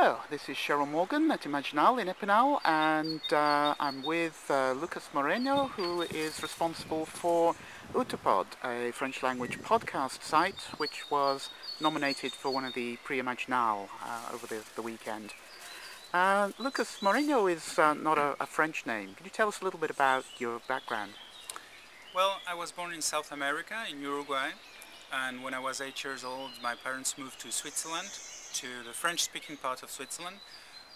Hello, this is Cheryl Morgan at Imaginales in Epinal, and I'm with Lucas Moreno, who is responsible for Utopod, a French language podcast site which was nominated for one of the Prix Imaginales over the weekend. Lucas Moreno is not a French name. Can you tell us a little bit about your background? Well, I was born in South America, in Uruguay, and when I was 8 years old, my parents moved to Switzerland, to the French-speaking part of Switzerland.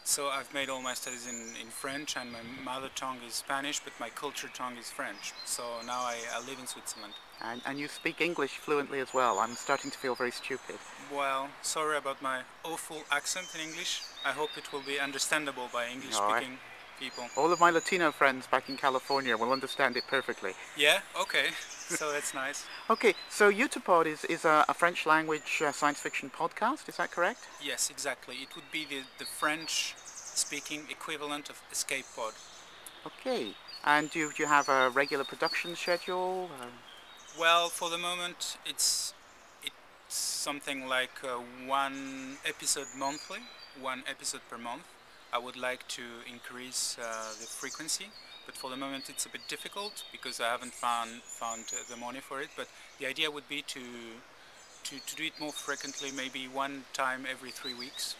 So I've made all my studies in French, and my mother tongue is Spanish, but my culture tongue is French. So now I live in Switzerland. And you speak English fluently as well. I'm starting to feel very stupid. Well, sorry about my awful accent in English. I hope it will be understandable by English-speaking people. All of my Latino friends back in California will understand it perfectly. Yeah? Okay. So that's nice. Okay, so Utopod is a French language science fiction podcast, is that correct? Yes, exactly. It would be the French-speaking equivalent of Escape Pod. Okay, and do you have a regular production schedule? Well, for the moment, it's something like one episode monthly, one episode per month. I would like to increase the frequency, but for the moment it's a bit difficult because I haven't found the money for it. But the idea would be to do it more frequently, maybe one time every 3 weeks.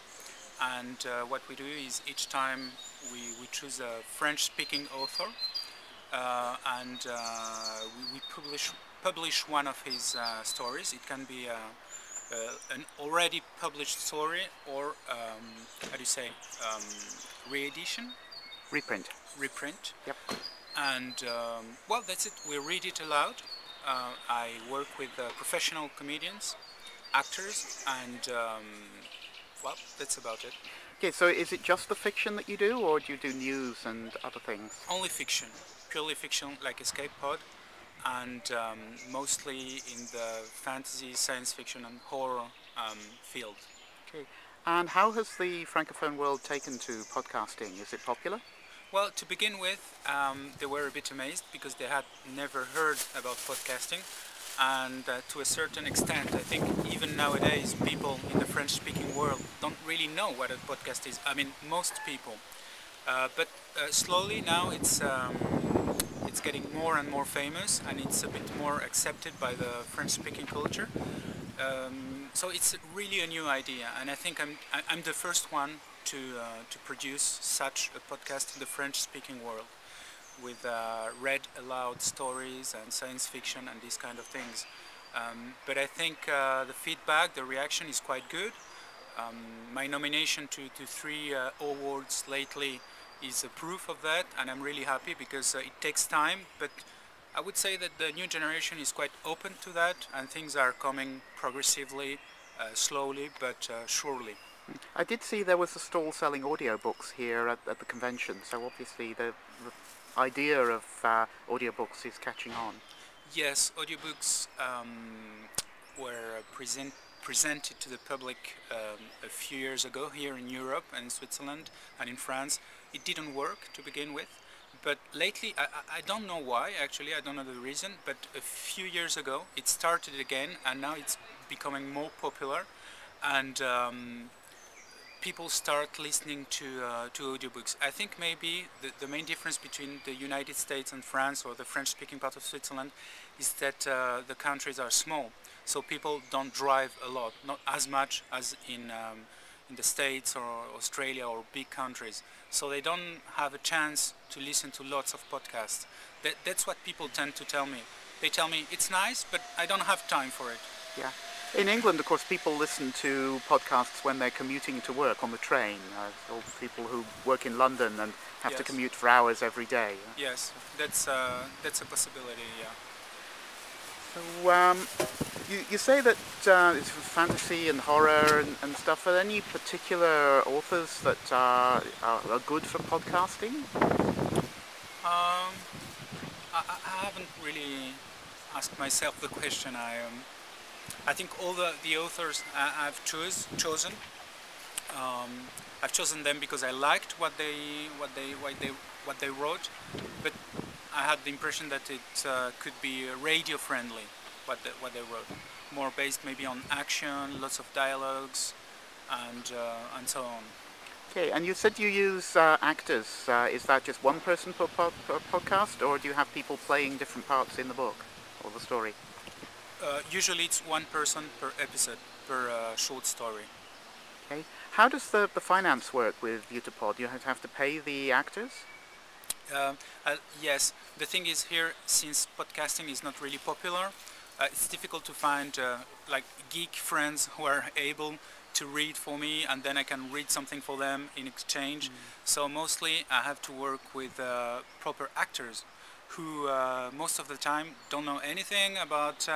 And what we do is each time we choose a French-speaking author, and we publish one of his stories. It can be an already published story or how do you say, re-edition? Reprint. Reprint. Yep. And well, that's it. We read it aloud. I work with professional comedians, actors, and well, that's about it. Okay, so is it just the fiction that you do, or do you do news and other things? Only fiction, purely fiction, like Escape Pod, and mostly in the fantasy, science fiction, and horror field. Okay, and how has the Francophone world taken to podcasting? Is it popular? Well, to begin with, they were a bit amazed because they had never heard about podcasting, and to a certain extent, I think even nowadays, people in the French-speaking world don't really know what a podcast is. I mean, most people, but slowly now it's getting more and more famous, and it's a bit more accepted by the French-speaking culture. So it's really a new idea, and I think I'm the first one to produce such a podcast in the French-speaking world, with read aloud stories and science fiction and these kind of things. But I think the feedback, the reaction is quite good. My nomination to 3 awards lately is a proof of that, and I'm really happy because it takes time, but I would say that the new generation is quite open to that, and things are coming progressively, slowly but surely. I did see there was a stall selling audiobooks here at the convention, so obviously the idea of audiobooks is catching on. Yes, audiobooks were presented to the public a few years ago here in Europe and in Switzerland and in France. It didn't work to begin with, but lately, I don't know why, actually, I don't know the reason, but a few years ago it started again, and now it's becoming more popular, and people start listening to audiobooks. I think maybe the main difference between the United States and France, or the French-speaking part of Switzerland, is that the countries are small, so people don't drive a lot, not as much as in the States or Australia or big countries. So they don't have a chance to listen to lots of podcasts. That's what people tend to tell me. They tell me, it's nice, but I don't have time for it. Yeah. In England, of course, people listen to podcasts when they're commuting to work on the train. Or people who work in London and have to commute for hours every day. Yes, that's a possibility, yeah. So, you say that it's fantasy and horror and stuff. Are there any particular authors that are good for podcasting? I haven't really asked myself the question. I think all the authors I've chosen, I've chosen them because I liked what they wrote, but I had the impression that it could be radio friendly, what they wrote, more based maybe on action, lots of dialogues, and so on. Okay, and you said you use actors. Is that just one person per podcast, or do you have people playing different parts in the book or the story? Usually it's one person per episode, per short story. Okay. How does the finance work with Utapod? You have to pay the actors? Uh, yes, the thing is here, since podcasting is not really popular, it's difficult to find like geek friends who are able to read for me, and then I can read something for them in exchange. So mostly I have to work with proper actors who most of the time don't know anything about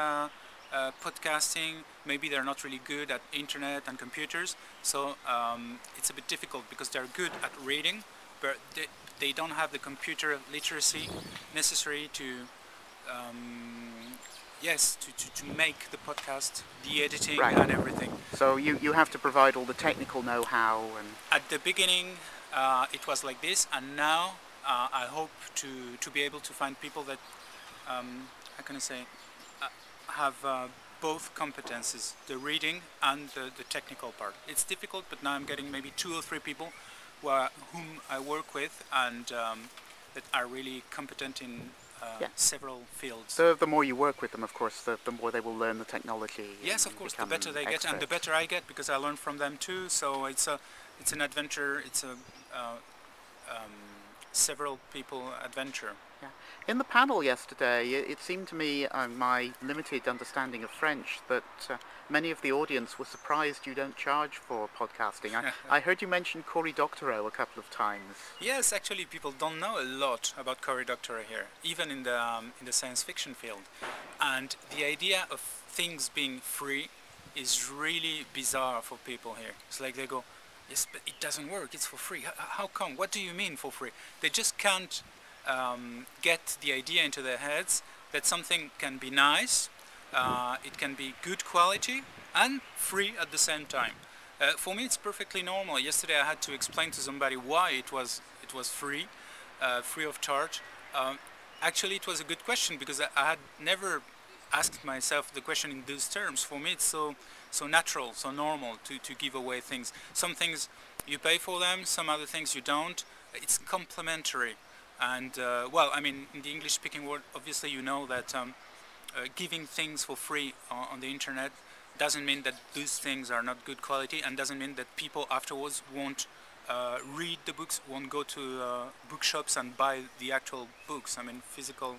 podcasting. Maybe they're not really good at internet and computers, so it's a bit difficult because they're good at reading, but they don't have the computer literacy necessary to to make the podcast, the editing Right. and everything. So you have to provide all the technical know-how and... At the beginning it was like this, and now I hope to be able to find people that how can I say have both competences, the reading and the technical part. It's difficult, but now I'm getting maybe 2 or 3 people whom I work with, and that are really competent in Yeah. several fields. So the more you work with them, of course, the more they will learn the technology. Yes, and of course, the become better they get, and the experts. better I get, because I learn from them too. So it's an adventure. It's a several people adventure. Yeah. In the panel yesterday, it seemed to me, my limited understanding of French, that many of the audience were surprised you don't charge for podcasting. I heard you mention Cory Doctorow a couple of times. Yes, actually, people don't know a lot about Cory Doctorow here, even in the science fiction field. And the idea of things being free is really bizarre for people here. It's like they go, yes, but it doesn't work. It's for free. How come? What do you mean for free? They just can't get the idea into their heads that something can be nice, it can be good quality and free at the same time. For me, it's perfectly normal. Yesterday, I had to explain to somebody why it was free, free of charge. Actually, it was a good question because I had never asked myself the question in those terms. For me, it's so natural, so normal to give away things. Some things you pay for them, some other things you don't. It's complementary. And well, I mean, in the English-speaking world, obviously you know that giving things for free on the internet doesn't mean that those things are not good quality, and doesn't mean that people afterwards won't read the books, won't go to bookshops and buy the actual books, I mean physical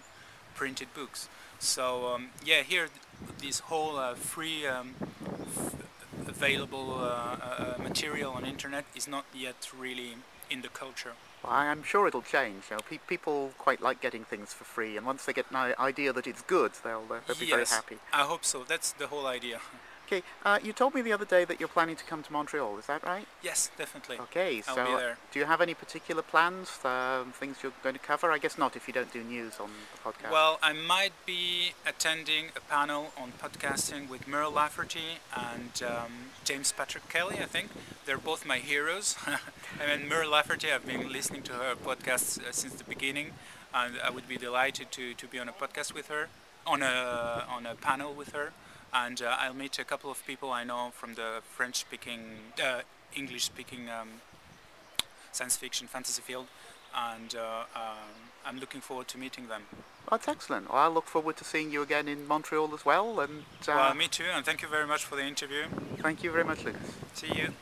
printed books. So yeah, here this whole free available material on internet is not yet really in the culture. Well, I'm sure it'll change. You know, people quite like getting things for free, and once they get an idea that it's good, they'll be very happy. I hope so. That's the whole idea. Okay, you told me the other day that you're planning to come to Montreal, is that right? Yes, definitely. Okay, I'll so be there. do you have any particular plans, things you're going to cover? I guess not if you don't do news on the podcast. Well, I might be attending a panel on podcasting with Merle Lafferty and James Patrick Kelly, I think. They're both my heroes. I mean, Merle Lafferty, I've been listening to her podcasts since the beginning, and I would be delighted to be on a podcast with her, on a panel with her. And I'll meet a couple of people I know from the French-speaking, English-speaking science fiction, fantasy field, and I'm looking forward to meeting them. Well, that's excellent. Well, I look forward to seeing you again in Montreal as well. And Well, me too, and thank you very much for the interview. thank you very much, Lucas. See you.